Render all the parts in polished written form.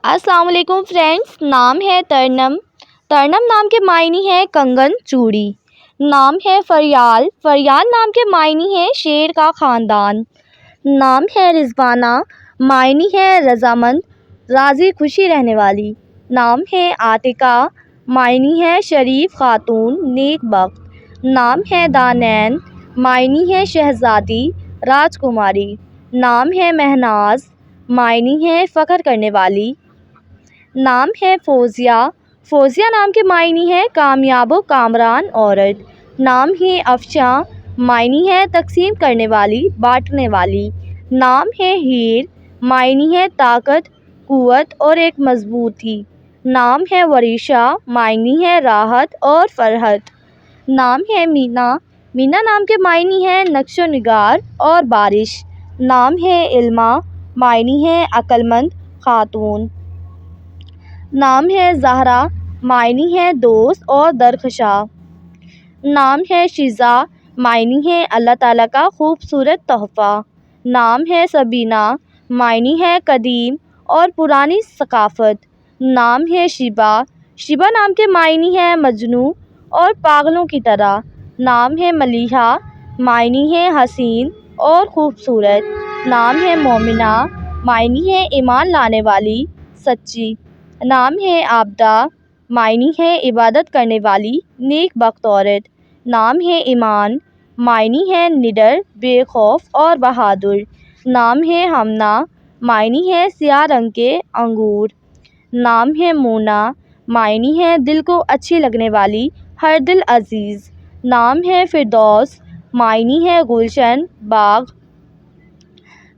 السلام علیکم فرینڈس، نام ہے ترنم۔ ترنم نام کے معنی ہے کنگن چوڑی۔ نام ہے فریال۔ فریال نام کے معنی ہے شیر کا خاندان۔ نام ہے رضوانہ، معنی ہے رضامند، راضی خوشی رہنے والی۔ نام ہے عاتقہ، معنی ہے شریف خاتون، نیک بخت۔ نام ہے دانین، معنی ہے شہزادی، راجکماری۔ نام ہے مہناز، معنی ہے فخر کرنے والی۔ نام ہے فوزیہ۔ فوزیہ نام کے معنی ہے کامیاب و کامران عورت۔ نام ہے افشاں، معنی ہے تقسیم کرنے والی، بانٹنے والی۔ نام ہے ہیر، معنی ہے طاقت، قوت اور ایک مضبوطی۔ نام ہے وریشہ، معنی ہے راحت اور فرحت۔ نام ہے مینا۔ مینا نام کے معنی ہے نقش و نگار اور بارش۔ نام ہے علمہ، معنی ہے عقل مند خاتون۔ نام ہے زہرا، معنی ہے دوست اور درخشاں۔ نام ہے شیزہ، معنی ہے اللہ تعالیٰ کا خوبصورت تحفہ۔ نام ہے سبینہ، معنی ہے قدیم اور پرانی ثقافت۔ نام ہے شیبہ۔ شیبہ نام کے معنی ہے مجنوں اور پاگلوں کی طرح۔ نام ہے ملیحہ، معنی ہے حسین اور خوبصورت۔ نام ہے مومنہ، معنی ہے ایمان لانے والی، سچی۔ نام ہے عابدہ، معنی ہے عبادت کرنے والی، نیک بخت عورت۔ نام ہے ایمان، معنی ہے نڈر، بے خوف اور بہادر۔ نام ہے ہمنا، معنی ہے سیاہ رنگ کے انگور۔ نام ہے مونا، معنی ہے دل کو اچھی لگنے والی، ہر دل عزیز۔ نام ہے فردوس، معنی ہے گلشن، باغ۔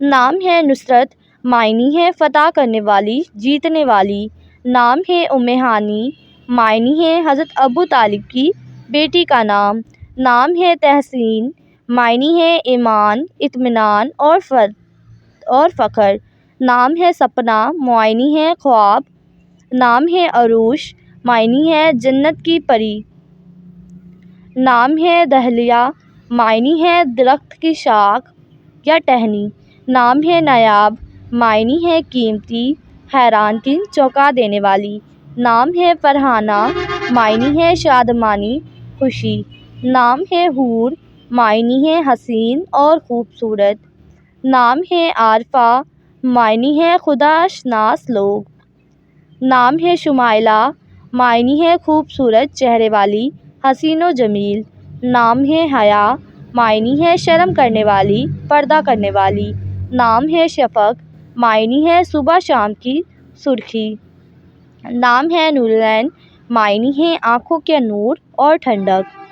نام ہے نصرت، معنی ہے فتح کرنے والی، جیتنے والی۔ نام ہے ہانی، معنی ہے حضرت ابو طالب کی بیٹی کا نام۔ نام ہے تحسین، معنی ہے ایمان، اطمینان اور فخر۔ نام ہے سپنا، معنی ہے خواب۔ نام ہے عروش، معنی ہے جنت کی پری۔ نام ہے دہلیہ، معنی ہے درخت کی شاخ یا ٹہنی۔ نام ہے نایاب، معنی ہے قیمتی، حیران کن، چونکا دینے والی۔ نام ہے فرحانہ، معنی ہے شادمانی، خوشی۔ نام ہے حور، معنی ہے حسین اور خوبصورت۔ نام ہے عارفہ، معنی ہے خدا شناس لوگ۔ نام ہے شمائلہ، معنی ہے خوبصورت چہرے والی، حسین و جمیل۔ نام ہے حیا، معنی ہے شرم کرنے والی، پردہ کرنے والی۔ نام ہے شفق، معنی ہے صبح شام کی سرخی۔ نام ہے نورالعین، معنی ہے آنکھوں کے نور اور ٹھنڈک۔